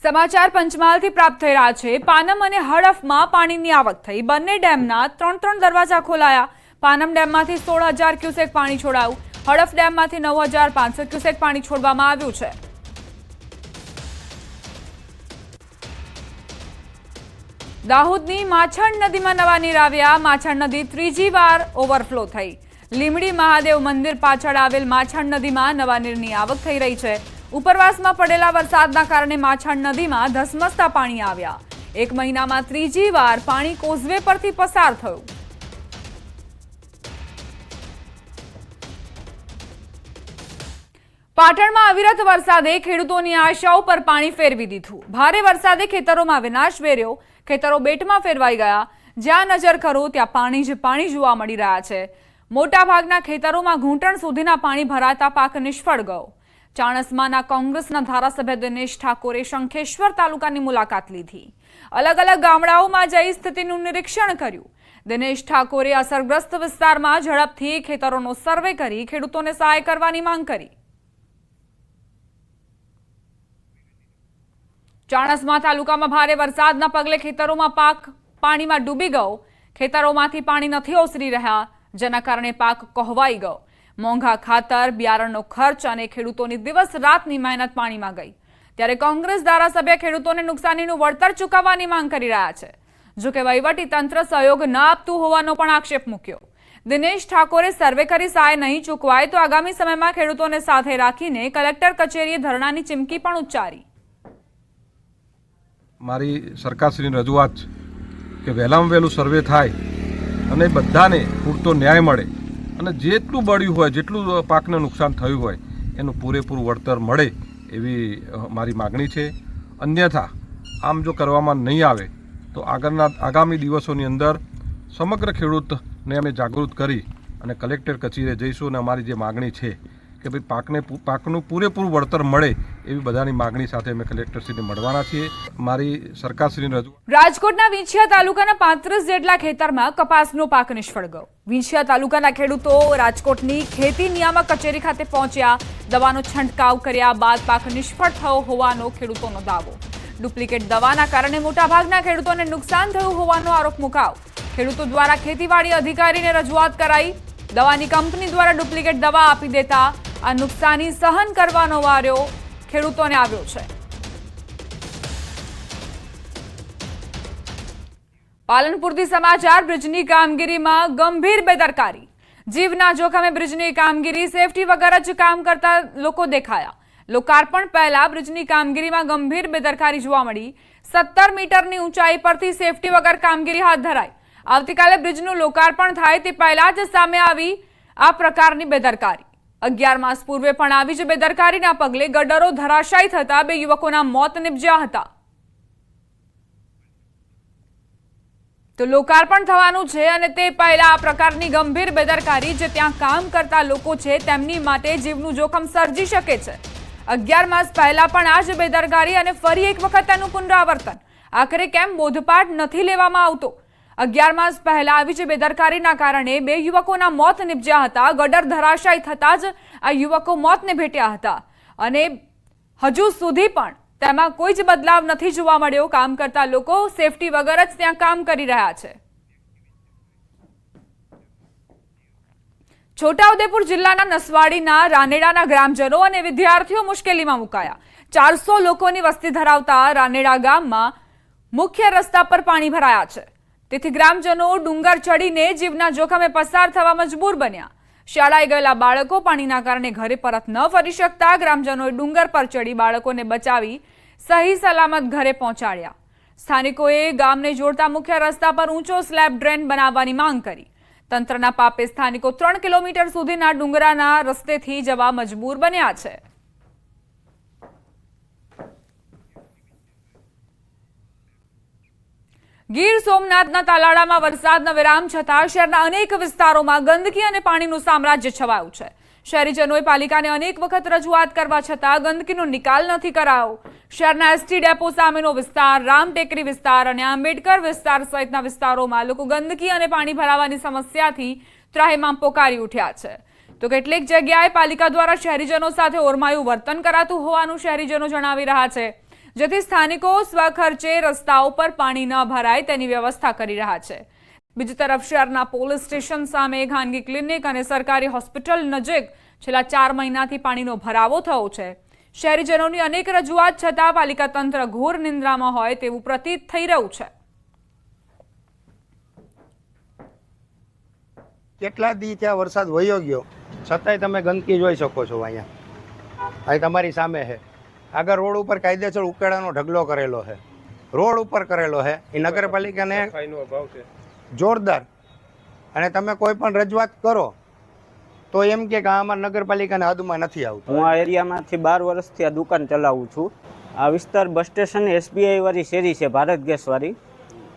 સમાચાર પંચમહાલથી પ્રાપ્ત થઈ રહ્યા છે। પાનમ અને હડફમાં પાણીની આવક થઈ। બંને ડેમના 3 દરવાજા ખોલાયા। પાનમ ડેમમાંથી 16,000 ક્યુસેક પાણી છોડાયું। હડફ ડેમમાંથી 9,500 ક્યુસેક પાણી છોડવામાં આવ્યું છે। દાહોદની માછણ નદીમાં નવા નીર આવ્યા। માછણ નદી ત્રીજી વાર ઓવરફ્લો થઈ। લીમડી મહાદેવ મંદિર પાછળ આવેલ માછણ નદીમાં નવા નીરની આવક થઈ રહી છે। ઉપરવાસમાં પડેલા વરસાદના કારણે માછણ નદીમાં ધસમસતા પાણી આવ્યા। એક મહિનામાં ત્રીજી વાર પાણી કોઝવે પરથી પસાર થયું। પાટણમાં અવિરત વરસાદે ખેડૂતોની આશાઓ પર પાણી ફેરવી દીધું। ભારે વરસાદે ખેતરોમાં વિનાશ વેર્યો। ખેતરો બેટમાં ફેરવાઈ ગયા। જ્યાં નજર કરો ત્યાં પાણી જ પાણી જોવા મળી રહ્યા છે। મોટાભાગના ખેતરોમાં ઘૂંટણ સુધીના પાણી ભરાતા પાક નિષ્ફળ ગયો। ચાણસ્માના કોંગ્રેસના ધારાસભ્ય દિનેશ ઠાકોરે શંખેશ્વર તાલુકાની મુલાકાત લીધી। અલગ અલગ ગામડાઓમાં જઈ સ્થિતિનું નિરીક્ષણ કર્યું। દિનેશ ઠાકોરે અસરગ્રસ્ત વિસ્તારમાં ઝડપથી ખેતરોનો સર્વે કરી ખેડૂતોને સહાય કરવાની માંગ કરી। ચાણસ્મા તાલુકામાં ભારે વરસાદના પગલે ખેતરોમાં પાક પાણીમાં ડૂબી ગયો। ખેતરોમાંથી પાણી નથી ઓસરી રહ્યા, જેના કારણે પાક કોહવાઈ ગયો। મોંઘા ખાતર, બિયારણનો ખર્ચ અને ખેડૂતોની દિવસ રાતની મહેનત પાણીમાં ગઈ। ત્યારે કોંગ્રેસ ધારાસભ્ય ખેડૂતોને નુકસાનીનું વળતર ચૂકવવાની માંગ કરી રહ્યા છે। જો કે વહીવટી તંત્ર સહયોગ ન આપતું હોવાનો પણ આક્ષેપ મૂક્યો। દિનેશ ઠાકોરે સર્વે કરી સહાય નહીં ચૂકવાય તો આગામી સમયમાં ખેડૂતોને સાથે રાખીને કલેક્ટર કચેરીએ ધરણાની ચીમકી પણ ઉચ્ચારી। મારી સરકારશ્રીની રજૂઆત કે વહેલામાં વહેલું સર્વે થાય અને બધાને પૂરતો ન્યાય મળે અને જેટલું બળ્યું હોય, જેટલું પાકને નુકસાન થયું હોય એનું પૂરેપૂરું વળતર મળે એવી મારી માગણી છે। અન્યથા આમ જો કરવામાં નહીં આવે તો આગામી દિવસોની અંદર સમગ્ર ખેડૂતને અમે જાગૃત કરી અને કલેક્ટર કચેરીએ જઈશું અને અમારી જે માગણી છે કે ભાઈ પાકનું પૂરેપૂરું વળતર મળે એવી બધાની માગણી સાથે અમે કલેક્ટરશ્રીને મળવાના છીએ। મારી સરકારશ્રીની રજૂઆત। રાજકોટના વિંછિયા તાલુકાના 35 જેટલા ખેતરમાં કપાસનો પાક નિષ્ફળ ગયો। વિંછિયા તાલુકાના ખેડૂતો રાજકોટની ખેતી નિયામક કચેરી ખાતે પહોંચ્યા। દવાનો છંટકાવ કર્યા બાદ પાક નિષ્ફળ થયો હોવાનો ખેડૂતોનો દાવો। ડુપ્લિકેટ દવાના કારણે મોટાભાગના ખેડૂતોને નુકસાન થયું હોવાનો આરોપ મુકાયો। ખેડૂતો દ્વારા ખેતીવાડી અધિકારીને રજૂઆત કરાઈ। દવાની કંપની દ્વારા ડુપ્લિકેટ દવા આપી દેતા આ નુકસાની સહન કરવાનો વારો ખેડૂતોને આવ્યો છે। પાલનપુરથી સમાચાર। બ્રિજની કામગીરીમાં ગંભીર બેદરકારી। જીવના જોખમે બ્રિજની કામગીરી સેફટી વગર જ કામ કરતા લોકો દેખાયા। લોકાર્પણ પહેલા બ્રિજની કામગીરીમાં ગંભીર બેદરકારી જોવા મળી। 17 મીટરની ઊંચાઈ પરથી સેફટી વગર કામગીરી હાથ ધરાઈ। આવતીકાલે બ્રિજનું લોકાર્પણ થાય તે પહેલા જ સામે આવી આ પ્રકારની બેદરકારી। 11 માસ પૂર્વે પણ આવી જ બેદરકારીના પગલે ગડરો ધરાશાયી થતા 2 યુવકોના મોત નિપજ્યા હતા। તો લોકાર્પણ થવાનું છે અને તે પહેલા આ પ્રકારની ગંભીર બેદરકારી જે ત્યાં કામ કરતા લોકો છે તેમની માટે જીવનું જોખમ સર્જી શકે છે। 11 માસ પહેલા પણ આ જ બેદરકારી અને ફરી એક વખત તેનું પુનરાવર્તન। આખરે કેમ બોધપાઠ નથી લેવામાં આવતો? 11 માસ પહેલા આવી જ બેદરકારીના કારણે 2 યુવકોના મોત નિપજ્યા હતા। ગડર ધરાશાયી થતા જ આ યુવકો મોતને ભેટ્યા હતા અને હજુ સુધી પણ તેમાં કોઈ જ બદલાવ નથી જોવા મળ્યો। કામ કરતા લોકો સેફટી વગર જ ત્યાં કામ કરી રહ્યા છે। છોટાઉદેપુર જિલ્લાના નસવાડીના રાનેડાના ગ્રામજનો અને વિદ્યાર્થીઓ મુશ્કેલીમાં મુકાયા। 400 લોકોની વસ્તી ધરાવતા રાનેડા ગામમાં મુખ્ય રસ્તા પર પાણી ભરાયા છે। તેથી ગ્રામજનો ડુંગર ચડીને જીવના જોખમે પસાર થવા મજબૂર બન્યા। શાળાએ ગયેલા બાળકો પાણીના કારણે ઘરે પરત ન ફરી શકતા ગ્રામજનોએ ડુંગર પર ચડી બાળકોને બચાવી સહી સલામત ઘરે પહોંચાડ્યા। સ્થાનિકોએ ગામને જોડતા મુખ્ય રસ્તા પર ઊંચો સ્લેબ ડ્રેન બનાવવાની માંગ કરી। તંત્રના પાપે સ્થાનિકો 3 કિલોમીટર સુધીના ડુંગરાના રસ્તેથી જવા મજબૂર બન્યા છે। ગીર સોમનાથના તાલાળામાં વરસાદના વિરામ છતાં શહેરના અનેક વિસ્તારોમાં ગંદકી અને પાણીનું સામ્રાજ્ય છવાયું છે। શહેરીજનોએ પાલિકાને અનેક વખત રજૂઆત કરવા છતાં ગંદકીનો નિકાલ નથી કરાયો। શહેરના એસટી ડેપો સામેનો વિસ્તાર, રામટેકરી વિસ્તાર અને આંબેડકર વિસ્તાર સહિતના વિસ્તારોમાં લોકો ગંદકી અને પાણી ભરાવાની સમસ્યાથી ત્રાહિમામ પોકારી ઉઠ્યા છે। તો કેટલીક જગ્યાએ પાલિકા દ્વારા શહેરીજનો સાથે ઓરમાયું વર્તન કરાતું હોવાનું શહેરીજનો જણાવી રહ્યા છે। જેથી સ્થાનિકો સ્વખર્ચે રસ્તાઓ પર પાણી ન ભરાય તેની વ્યવસ્થા કરી રહ્યા છે। બીજી તરફ શહેરના પોલીસ સ્ટેશન સામે ખાનગી ક્લિનિક અને સરકારી હોસ્પિટલ નજીક છેલ્લા 4 મહિનાથી પાણીનો ભરાવો થયો છે। શહેરીજનોની અનેક રજૂઆત છતાં પાલિકા તંત્ર ઘોર નિંદ્રામાં હોય તેવું પ્રતીત થઈ રહ્યું છે। કેટલા દી ત્યાં વરસાદ વયો ગયો છતાંય તમે ગંદકી જોઈ શકો છો। અહીંયા અહીં તમારી સામે છે, આગળ રોડ ઉપર કાયદેસર ઉકેડાનો ઢગલો કરેલો છે, રોડ ઉપર કરેલો છે। એ નગરપાલિકાને જોરદાર, અને તમે કોઈ પણ રજૂઆત કરો તો એમ કે આમાં નગરપાલિકાને હદમાં નથી આવતું। હું આ એરિયામાંથી 12 વર્ષથી આ દુકાન ચલાવું છું। આ વિસ્તાર બસ સ્ટેશન SBI વાળી શેરી છે, ભારત ગેસ વાળી,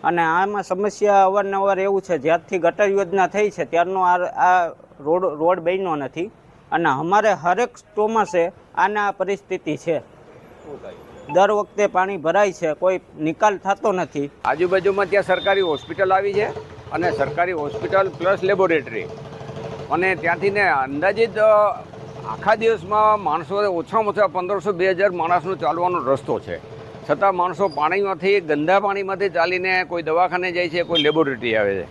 અને આમાં સમસ્યા અવારનવાર એવું છે, જ્યારથી ગટર યોજના થઈ છે ત્યારનો આ રોડ બન્યો નથી, અને અમારે હરેક ચોમાસે આના પરિસ્થિતિ છે। દર વખતે પાણી ભરાય છે, કોઈ નિકાલ થતો નથી। આજુબાજુમાં ત્યાં સરકારી હોસ્પિટલ આવી છે, અને સરકારી હોસ્પિટલ પ્લસ લેબોરેટરી, અને ત્યાંથી ને અંદાજિત આખા દિવસમાં માણસો ઓછામાં ઓછા 1500-2000 માણસનો ચાલવાનો રસ્તો છે, છતાં માણસો પાણીમાંથી, ગંદા પાણીમાંથી ચાલીને કોઈ દવાખાને જાય છે, કોઈ લેબોરેટરી આવે છે,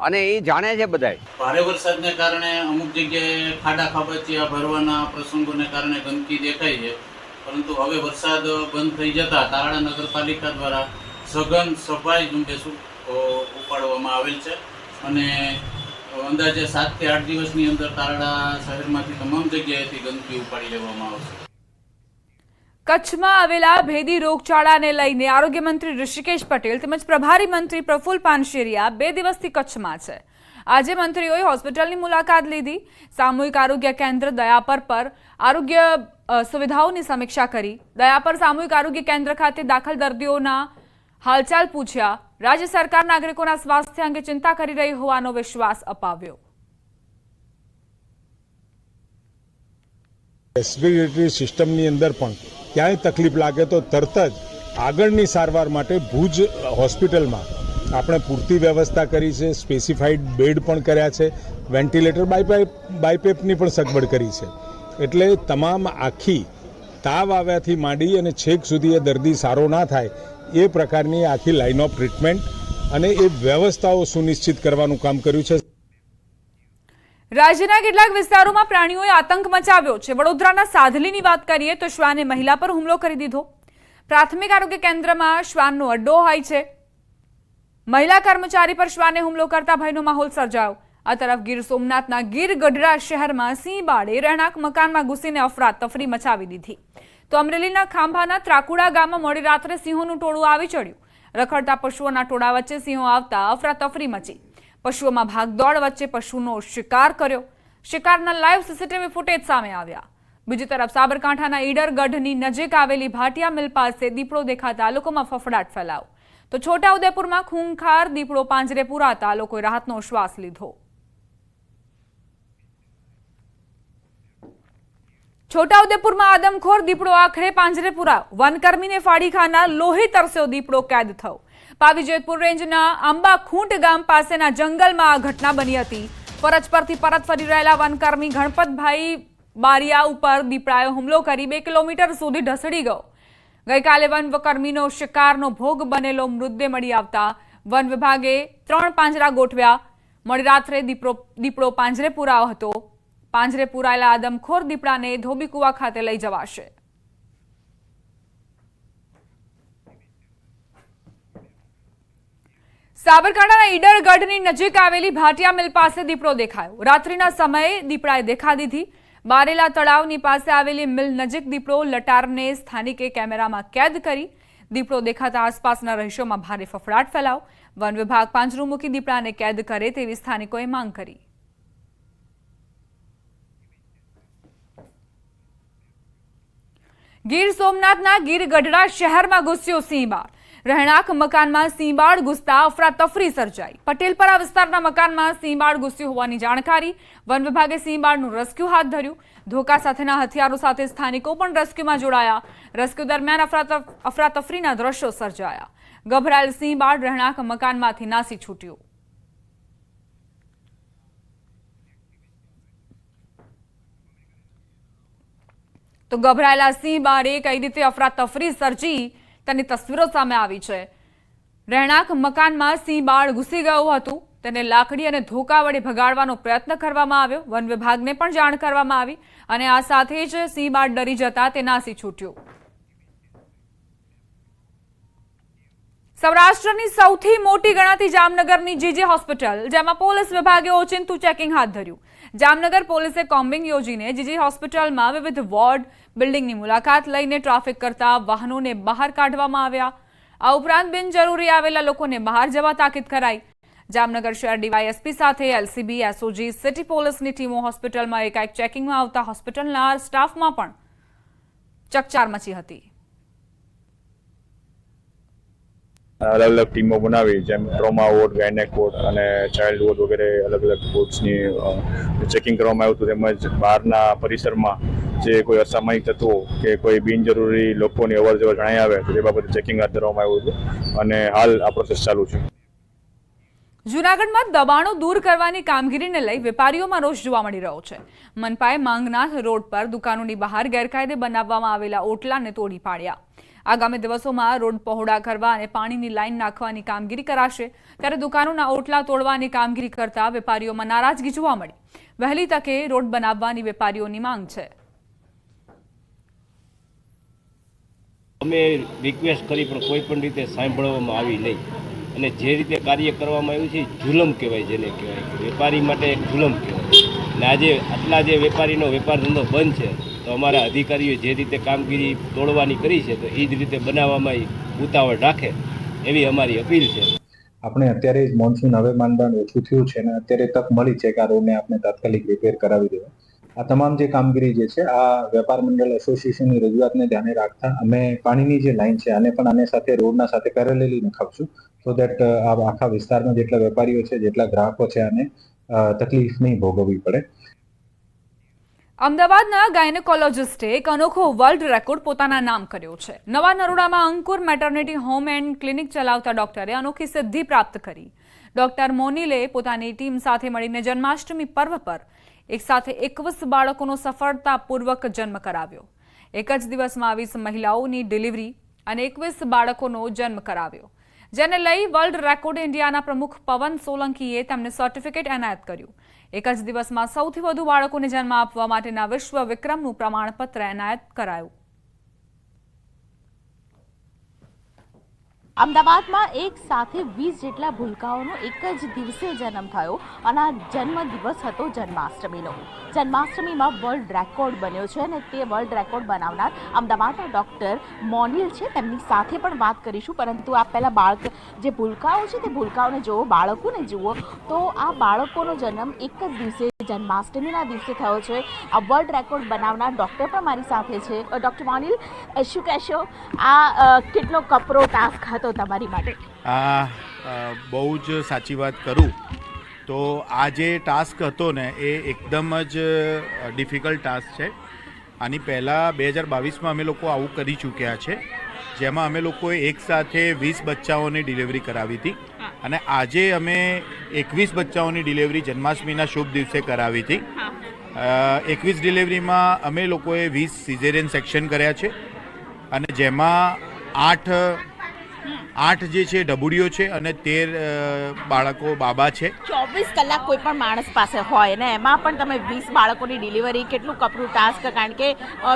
અને એ જાણે છે બધાય। ભારે વરસાદને કારણે અમુક જગ્યાએ ખાડા ખાબોચિયા ભરવાના પ્રસંગોને કારણે ગંદકી દેખાય છે, પરંતુ હવે વરસાદ બંધ થઈ જતા તારાડા નગરપાલિકા દ્વારા સઘન સફાઈ ઝુંબેશ ઉપાડવામાં આવેલ છે, અને અંદાજે 7 થી 8 દિવસની અંદર તારાડા શહેરમાંથી તમામ જગ્યાએથી ગંદકી ઉપાડી લેવામાં આવશે। કચ્છમાં આવેલા ભેદી રોગચાળાને લઈને આરોગ્ય મંત્રી ઋષિકેશ પટેલ તેમજ પ્રભારી મંત્રી પ્રફુલ પાનશેરિયા 2 દિવસથી કચ્છમાં છે। આજે મંત્રીઓએ હોસ્પિટલની મુલાકાત લીધી, સામૂહિક આરોગ્ય કેન્દ્ર દયાપર પર આરોગ્ય સુવિધાઓની સમીક્ષા કરી, દયાપર સામૂહિક આરોગ્ય કેન્દ્ર ખાતે દાખલ દર્દીઓના હાલચાલ પૂછ્યા, રાજ્ય સરકાર નાગરિકોના સ્વાસ્થ્ય અંગે ચિંતા કરી રહી હોવાનો વિશ્વાસ અપાવ્યો। રેસ્પિરેટરી સિસ્ટમની અંદર પણ ક્યાંય તકલીફ લાગે તો તરત જ આગળની સારવાર માટે ભુજ હોસ્પિટલમાં આપણે પૂરતી વ્યવસ્થા કરી છે, સ્પેસિફાઈડ બેડ પણ કર્યા છે, વેન્ટિલેટર બાયપેપની પણ સગવડ કરી છે। એટલે તમામ આખી તાવ આવ્યાથી માંડી અને છેક સુધી એ દર્દી સારો ના થાય એ પ્રકારની આખી લાઇન ઓફ ટ્રીટમેન્ટ અને એ વ્યવસ્થાઓ સુનિશ્ચિત કરવાનું કામ કર્યું છે। રાજ્યના કેટલાક વિસ્તારોમાં પ્રાણીઓએ આતંક મચાવ્યો છે। વડોદરાના સાધલીની વાત કરીએ તો શ્વાને મહિલા પર હુમલો કરી દીધો। પ્રાથમિક આરોગ્ય કેન્દ્રમાં શ્વાનનો અડ્ડો હોય છે, મહિલા કર્મચારી પર શ્વાને હુમલો કરતા ભયનો માહોલ સર્જાયો। આ તરફ ગીર સોમનાથના ગીર ગઢડા શહેરમાં સિંહ બાળે રહેણાંક મકાનમાં ઘૂસીને અફરાતફરી મચાવી દીધી। તો અમરેલીના ખાંભાના ત્રાકુડા ગામમાં મોડી રાત્રે સિંહોનું ટોળું આવી ચડ્યું। રખડતા પશુઓના ટોળા વચ્ચે સિંહો આવતા અફરાતફરી મચી। પશુઓમાં ભાગદોડ વચ્ચે પશુનો શિકાર કર્યો। શિકારના લાઈવ સીસીટીવી ફૂટેજ સામે આવ્યા। બીજી તરફ સાબરકાંઠાના ઈડરગઢની નજીક આવેલી ભાટિયા મિલ પાસે દીપડો દેખાતા લોકોમાં ફફડાટ ફેલાયો। તો છોટાઉદેપુરમાં ખૂંખાર દીપડો પાંજરે પુરાતા લોકોએ રાહતનો શ્વાસ લીધો। છોટાઉદેપુરમાં આદમખોર દીપડો આખરે પાંજરે પુરાયો। વનકર્મીને ફાડી ખાનાર લોહી તરસ્યો દીપડો કેદ થયો। પાવીજેતપુર રેન્જના આંબાખૂંટ ગામ પાસેના જંગલમાં આ ઘટના બની હતી। ફરજ પરથી પરત ફરી રહેલા વનકર્મી ગણપતભાઈ બારિયા ઉપર દીપડાએ હુમલો કરી 2 કિલોમીટર સુધી ઢસડી ગયો। ગઈકાલે વનકર્મીનો શિકારનો ભોગ બનેલો મૃતદેહ મળી આવતા વન વિભાગે 3 પાંજરા ગોઠવ્યા। મોડી રાત્રે દીપડો પાંજરે પુરાયો હતો। પાંજરે પુરાયેલા આદમખોર દીપડાને ધોબીકુવા ખાતે લઈ જવાશે। સાબરકાંઠાના ઈડરગઢની નજીક આવેલી ભાટિયા મિલ પાસે દીપડો દેખાયો। રાત્રિના સમયે દીપડાએ દેખા દીધી। બારેલા તળાવની પાસે આવેલી મિલ નજીક દીપડો લટારને સ્થાનિકે કેમેરામાં કેદ કરી। દીપડો દેખાતા આસપાસના રહીશોમાં ભારે ફફડાટ ફેલાયો। વન વિભાગ પાંજરું મૂકી દીપડાને કેદ કરે તેવી સ્થાનિકોએ માંગ કરી। ગીર સોમનાથના ગીર ગઢડા શહેરમાં ઘૂસ્યો સિંહબાળ। રહેણાંક મકાનમાં સિંહબાળ ઘૂસતા અફરાતફરી સર્જાઈ। પટેલપરા વિસ્તારના મકાનમાં સિંહબાળ ઘૂસ્યું હોવાની જાણકારી। વન વિભાગે સિંહબાળનું રેસ્ક્યુ હાથ ધર્યું। ધોકા સાથેના હથિયારો સાથે સ્થાનિકો પણ રેસ્ક્યુમાં જોડાયા। રેસ્ક્યુ દરમિયાન અફરાતફરીના દ્રશ્યો સર્જાયા। ગભરાયેલ સિંહબાળ રહેણાંક મકાનમાંથી નાસી છૂટ્યું। તો ગભરાયેલા સિંહબાળે કઈ રીતે અફરાતફરી સર્જી તેની તસવીરો સામે આવી છે. રહેણાંક મકાનમાં સિંહ બાળ ઘૂસી ગયું હતું. તેને લાકડી અને ધોકા વડે ભગાડવાનો પ્રયત્ન કરવામાં આવ્યો. વન વિભાગને પણ જાણ કરવામાં આવી અને આ સાથે જ સિંહ બાળ ડરી જતા તે નાસી છૂટ્યું. સૌરાષ્ટ્રની સૌથી મોટી ગણાતી જામનગરની જીજી હોસ્પિટલ, જેમાં પોલીસ વિભાગે ઓચિંતું ચેકિંગ હાથ ધર્યું. જામનગર પોલીસે કોમ્બિંગ યોજીને જીજી હોસ્પિટલમાં વિવિધ વોર્ડ, બિલ્ડિંગની મુલાકાત લઈને ટ્રાફિક કરતા વાહનોને બહાર કાઢવામાં આવ્યા. આ ઉપરાંત બિનજરૂરી આવેલા લોકોને બહાર જવા તાકીદ કરાઈ. જામનગર શહેર ડીવાયએસપી સાથે એલસીબી, એસઓજી, સિટી પોલીસની ટીમો હોસ્પિટલમાં એકાએક ચેકિંગમાં આવતા હોસ્પિટલના સ્ટાફમાં પણ ચકચાર મચી હતી. અલગ અલગ ટીમો બનાવી, જેમ ટ્રોમા વોર્ડ, ગાયનેક વોર્ડ અને ચાઇલ્ડ વોર્ડ વગેરે અલગ અલગ વોર્ડ્સની ચેકિંગ કરવામાં આવ્યું હતું. તેમજ બહારના પરિસરમાં જે કોઈ અસામાયિક તત્વો કે કોઈ બિનજરૂરી લોકોની અવર જવર જણાઈ આવે તો તે બાબતે ચેકિંગ હાથ ધરવામાં આવ્યું હતું અને હાલ આ પ્રોસેસ ચાલુ છે. જૂનાગઢમાં દબાણો દૂર કરવાની કામગીરીને લઈ વેપારીઓમાં રોષ જોવા મળી રહ્યો છે. મનપાએ માંગનાથ રોડ પર દુકાનોની બહાર ગેરકાયદે બનાવવામાં આવેલા ઓટલાને તોડી પાડ્યા. આગામી દિવસોમાં રોડ પહોળા કરવા અને પાણીની લાઈન નાખવાની કામગીરી કરાશે. ત્યારે દુકાનોના ઓટલા તોડવાની કામગીરી કરતા વેપારીઓમાં નારાજગી જોવા મળી. વહેલી તકે રોડ બનાવવાની વેપારીઓની માંગ છે. અમે રિક્વેસ્ટ કરી પણ કોઈ પણ રીતે સાંભળવામાં આવી નહીં અને જે રીતે કાર્ય કરવામાં આવ્યું છે જુલમ કહેવાય, જેને કહેવાય વેપારી માટે એક જુલમ કહેવાય. અને આજે આટલા જે વેપારીનો વેપાર ધંધો બંધ છે તો અમારા અધિકારીઓ જે રીતે કામગીરી તોડવાની કરી છે તો એ જ રીતે બનાવવામાં ઉતાવળ રાખે એવી અમારી અપીલ છે. આપણે અત્યારે જ મોન્સૂન હવે માંડવાનું ઓછું થયું છે અને અત્યારે તક મળી છે કે આ રોડને આપણે તાત્કાલિક રિપેર કરાવી દેવા. આ તમામ જે કામગીરી જે છે આ વેપાર મંડળ એસોસિએશનની રજૂઆતને ધ્યાને રાખતા અમે પાણીની જે લાઈન છે આને પણ આને સાથે રોડના સાથે પેરેલલી નખાવશું, સો દેટ આ આખા વિસ્તારમાં જેટલા વેપારીઓ છે, જેટલા ગ્રાહકો છે આને તકલીફ નહીં ભોગવવી પડે. અમદાવાદના ગાયનેકોલોજિસ્ટે એક અનોખો વર્લ્ડ રેકોર્ડ પોતાના નામ કર્યો છે. નવા નરોડામાં અંકુર મેટર્નિટી હોમ એન્ડ ક્લિનિક ચલાવતા ડોક્ટરે અનોખી સિદ્ધિ પ્રાપ્ત કરી. ડોક્ટર મોનીલે પોતાની ટીમ સાથે મળીને જન્માષ્ટમી પર્વ પર એક સાથે 21 બાળકોનો સફળતાપૂર્વક જન્મ કરાવ્યો. એક જ દિવસમાં 20 મહિલાઓની ડિલિવરી અને 21 બાળકોનો જન્મ કરાવ્યો, જેને લઈ વર્લ્ડ રેકોર્ડ ઇન્ડિયાના પ્રમુખ પવન સોલંકીએ તેમને સર્ટિફિકેટ એનાયત કર્યું. એક જ દિવસમાં સૌથી વધુ બાળકોને જન્મ આપવા માટેના વિશ્વ વિક્રમનું પ્રમાણપત્ર એનાયત કરાયું. અમદાવાદમાં એક સાથે 20 જેટલા ભૂલકાઓનો એક જ દિવસે જન્મ થયો અને આ જન્મ દિવસ હતો જન્માષ્ટમીનો. જન્માષ્ટમીમાં વર્લ્ડ રેકોર્ડ બન્યો છે અને તે વર્લ્ડ રેકોર્ડ બનાવનાર અમદાવાદના ડૉક્ટર મોનિલ છે. તેમની સાથે પણ વાત કરીશું, પરંતુ આ પહેલાં જે ભૂલકાઓ છે તે ભૂલકાઓને જુઓ, બાળકોને જુઓ. તો આ બાળકોનો જન્મ એક જ દિવસે જન્માષ્ટમીના દિવસે થયો છે. આ વર્લ્ડ રેકોર્ડ બનાવનાર ડૉક્ટર પણ મારી સાથે છે. ડૉક્ટર મોનિલ, શું કહેશો, આ કેટલો કપરો ટાસ્ક હતો તમારી માટે? બહુ જ સાચી વાત કરું તો આ જે ટાસ્ક હતો ને એ એકદમ જ ડિફિકલ્ટ ટાસ્ક છે. આની પહેલાં 2022માં અમે લોકો આવું કરી ચૂક્યા છે, જેમાં અમે લોકોએ એકસાથે 20 બચ્ચાઓની ડિલિવરી કરાવી હતી અને આજે અમે 21 બચ્ચાઓની ડિલિવરી જન્માષ્ટમીના શુભ દિવસે કરાવી હતી. 21 ડિલિવરીમાં અમે લોકોએ 20 સિઝેરિયન સેક્શન કર્યા છે અને જેમાં 8 જે છે ડબુડીઓ છે અને 13 બાળકો બાબા છે. 24 કલાક કોઈ પણ માણસ પાસે હોય ને એમાં પણ તમે 20 બાળકોની ડિલિવરી, કેટલું કપરું ટાસ્ક, કારણ કે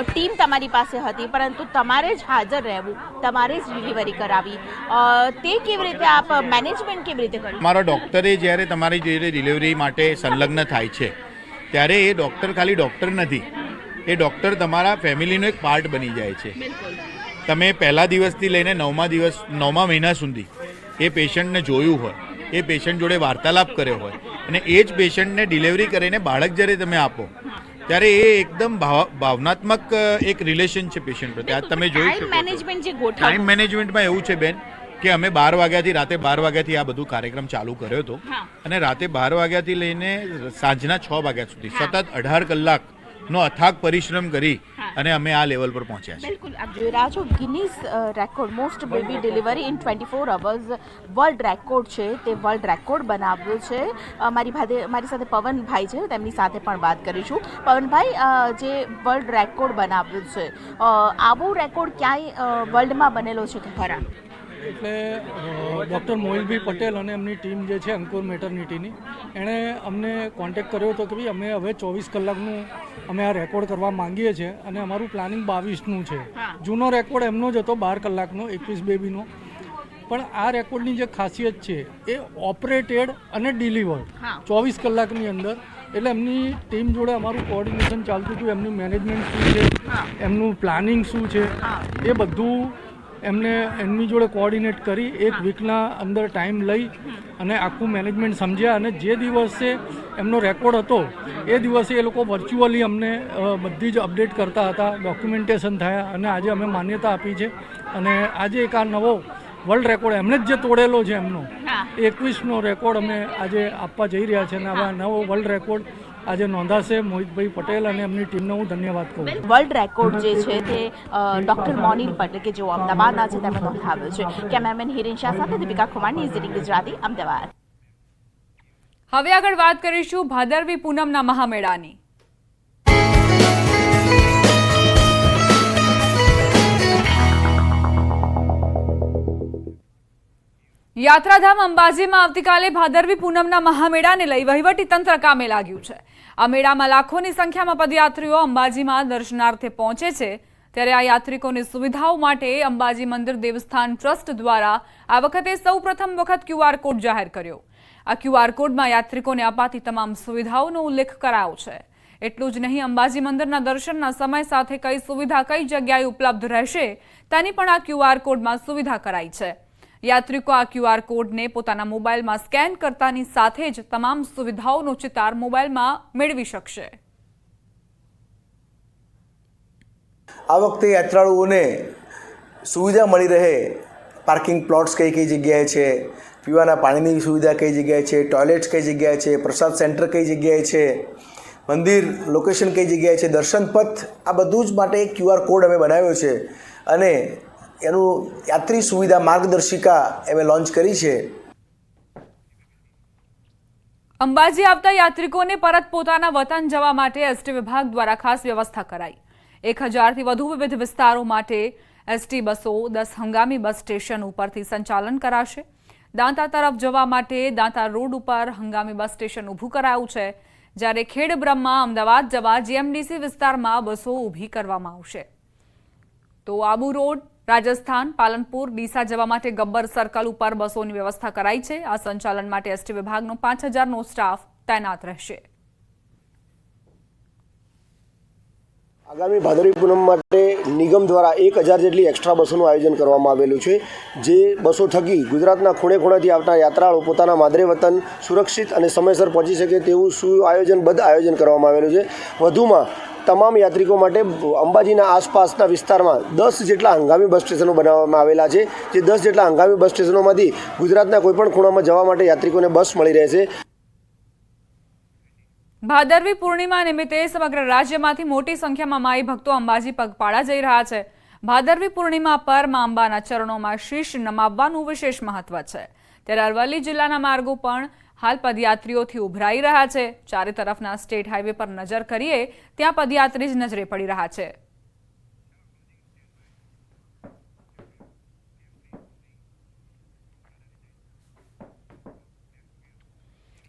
ટીમ તમારી પાસે હતી પરંતુ તમારે જ હાજર રહેવું, તમારે જ ડિલિવરી કરાવી. તે કેવી રીતે આપ મેનેજમેન્ટ કેવી રીતે કર્યું? અમારા ડૉક્ટરે જ્યારે તમારી જે ડિલિવરી માટે સંલગ્ન થાય છે ત્યારે એ ડૉક્ટર ખાલી ડૉક્ટર નથી, એ ડૉક્ટર તમારા ફેમિલીનો એક પાર્ટ બની જાય છે. તમે પહેલા દિવસથી લઈને 9મા મહિના સુધી એ પેશન્ટને જોયું હોય, એ પેશન્ટ જોડે વાર્તાલાપ કર્યો હોય અને એ જ પેશન્ટને ડિલિવરી કરીને બાળક જ્યારે તમે આપો ત્યારે એ એકદમ ભાવનાત્મક એક રિલેશન છે પેશન્ટ પ્રત્યે. આ તમે જોઈ શકો. ટાઈમ મેનેજમેન્ટમાં એવું છે બેન કે અમે 12 વાગ્યાથી રાતે 12 વાગ્યાથી આ બધું કાર્યક્રમ ચાલુ કર્યો હતો અને રાતે 12 વાગ્યાથી લઈને સાંજના 6 વાગ્યા સુધી સતત 18 કલાક નો અથાગ પરિશ્રમ કરી અને અમે આ લેવલ પર પહોંચ્યા છીએ. બિલકુલ, આપ જોઈ રહ્યા છો Guinness record most baby delivery in 24 hours world record છે, તે વર્લ્ડ રેકોર્ડ બનાવ્યો છે. મારી સાથે પવનભાઈ છે, તેમની સાથે પણ વાત કરીશું. પવનભાઈ, જે વર્લ્ડ રેકોર્ડ બનાવ્યો છે, આવો રેકોર્ડ ક્યાંય વર્લ્ડમાં બનેલો છે કે ખરા? એટલે ડૉક્ટર મોહિલભાઈ પટેલ અને એમની ટીમ જે છે અંકુર મેટર્નિટીની, એણે અમને કોન્ટેક્ટ કર્યો હતો કે ભાઈ અમે હવે 24 કલાકનું અમે આ રેકોર્ડ કરવા માંગીએ છીએ અને અમારું પ્લાનિંગ 22નું છે. જૂનો રેકોર્ડ એમનો જ હતો 12 કલાકનો 21 બેબીનો, પણ આ રેકોર્ડની જે ખાસિયત છે એ ઓપરેટેડ અને ડિલિવર્ડ 24 કલાકની અંદર. એટલે એમની ટીમ જોડે અમારું કોઓર્ડિનેશન ચાલતું હતું, એમનું મેનેજમેન્ટ શું છે, એમનું પ્લાનિંગ શું છે, એ બધું એમને એમની જોડે કોઓર્ડિનેટ કરી 1 વીકના અંદર ટાઈમ લઈ અને આખું મેનેજમેન્ટ સમજ્યા. અને જે દિવસે એમનો રેકોર્ડ હતો એ દિવસે એ લોકો વર્ચ્યુઅલી અમને બધી જ અપડેટ કરતા હતા, ડોક્યુમેન્ટેશન થયા અને આજે અમે માન્યતા આપી છે. અને આજે એક આ નવો વર્લ્ડ રેકોર્ડ એમણે જ જે તોડેલો છે એમનો 21નો રેકોર્ડ અમે આજે આપવા જઈ રહ્યા છે. અને આવા નવો વર્લ્ડ રેકોર્ડ આજે નોંધાશે. મોહિતભાઈ પટેલ અને એમની ટીમનો હું ધન્યવાદ કહું. વર્લ્ડ રેકોર્ડ જે છે તે ડૉક્ટર મોનિલ પટેલ કે જેઓ અમદાવાદના છે તેમણે નોંધાવ્યો છે. કેમેરામેન હિરેન શાહ સાથે દીપિકા ખુમાર, ન્યૂઝ 18 ગુજરાતી, અમદાવાદ. હવે આગળ વાત કરીશું ભાદરવી પૂનમના મહામેળાની. યાત્રાધામ અંબાજીમાં આવતીકાલે ભાદરવી પૂનમના મહામેળાને લઈ વહીવટી તંત્ર કામે લાગ્યું છે. આ મેળામાં લાખોની સંખ્યામાં પદયાત્રીઓ અંબાજીમાં દર્શનાર્થે પહોંચે છે. ત્યારે આ યાત્રિકોની સુવિધાઓ માટે અંબાજી મંદિર દેવસ્થાન ટ્રસ્ટ દ્વારા આ વખતે સૌપ્રથમ વખત QR કોડ જાહેર કર્યો. આ QR કોડમાં યાત્રિકોને અપાતી તમામ સુવિધાઓનો ઉલ્લેખ કરાયો છે. એટલું જ નહીં, અંબાજી મંદિરના દર્શનના સમય સાથે કઈ સુવિધા કઈ જગ્યાએ ઉપલબ્ધ રહેશે તેની પણ આ QR કોડમાં સુવિધા કરાઈ છે. યાત્રિકો આ QR કોડને પોતાના મોબાઈલમાં સ્કેન કરતાની સાથે જ તમામ સુવિધાઓનો ચિતાર મોબાઈલમાં મેળવી શકશે. આ વખતે યાત્રાળુઓને સુવિધા મળી રહે, પાર્કિંગ પ્લોટ્સ કઈ કઈ જગ્યાએ છે, પીવાના પાણીની સુવિધા કઈ જગ્યાએ છે, ટોયલેટ્સ કઈ જગ્યાએ છે, પ્રસાદ સેન્ટર કઈ જગ્યાએ છે, મંદિર લોકેશન કઈ જગ્યાએ છે, દર્શન પથ, આ બધું જ માટે એક QR કોડ અમે બનાવ્યો છે અને એનું યાત્રી સુવિધા માર્ગદર્શિકા અમે લોન્ચ કરી છે. અંબાજી આવતા યાત્રિકોને પરત પોતાના વતન જવા માટે એસટી વિભાગ દ્વારા ખાસ વ્યવસ્થા કરાઈ. 1000થી વધુ વિવિધ વિસ્તારો માટે એસટી બસો 10 હંગામી બસ સ્ટેશન ઉપરથી સંચાલન કરાશે. દાંતા તરફ જવા માટે દાંતા રોડ ઉપર હંગામી બસ સ્ટેશન ઊભું કરાયું છે, જ્યારે ખેડબ્રહ્મા અમદાવાદ જવા GMDC વિસ્તારમાં બસો ઊભી કરવામાં આવશે. તો આબુ રોડ, રાજસ્થાન, પાલનપુર, ડીસા જવા માટે ગબ્બર સર્કલ ઉપર બસોની વ્યવસ્થા કરાઈ છે. આ સંચાલન માટે એસટી વિભાગનો 5000નો સ્ટાફ તૈનાત રહેશે. આગામી ભાદરવી પૂનમ માટે નિગમ દ્વારા 1000 જેટલી એક્સ્ટ્રા બસોનું આયોજન કરવામાં આવેલું છે. જે બસો થકી ગુજરાતના ખૂણે ખૂણેથી આવતા યાત્રાળુઓ પોતાના માદરે વતન સુરક્ષિત અને સમયસર પહોંચી શકે તેવું સુઆયોજનબદ્ધ આયોજન કરવામાં આવેલું છે. વધુમાં તમામ યાત્રિકો માટે અંબાજીના આસપાસના વિસ્તારમાં 10 જેટલા હંગામી બસ સ્ટેશનો બનાવવામાં આવેલા છે. જે 10 જેટલા હંગામી બસ સ્ટેશનોમાંથી ગુજરાતના કોઈપણ ખૂણામાં જવા માટે યાત્રિકોને બસ મળી રહેશે. ભાદરવી પૂર્ણિમા નિમિત્તે સમગ્ર રાજ્યમાંથી મોટી સંખ્યામાં માઈ ભક્તો અંબાજી પગપાળા જઈ રહ્યા છે. ભાદરવી પૂર્ણિમા પર મા અંબાના ચરણોમાં શીશ નમાવવાનું વિશેષ મહત્વ છે. ત્યારે અરવલ્લી જિલ્લાના માર્ગો પણ હાલ પદયાત્રીઓથી ઉભરાઈ રહ્યા છે. ચારે તરફના સ્ટેટ હાઈવે પર નજર કરીએ ત્યાં પદયાત્રી જ નજરે પડી રહ્યા છે.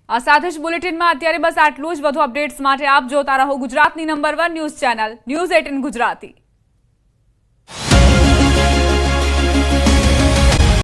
આ સાથે જ બુલેટિનમાં અત્યારે બસ આટલું જ. વધુ અપડેટ્સ માટે આપ જોતા રહો ગુજરાતની number 1 news channel news 18 Gujarati.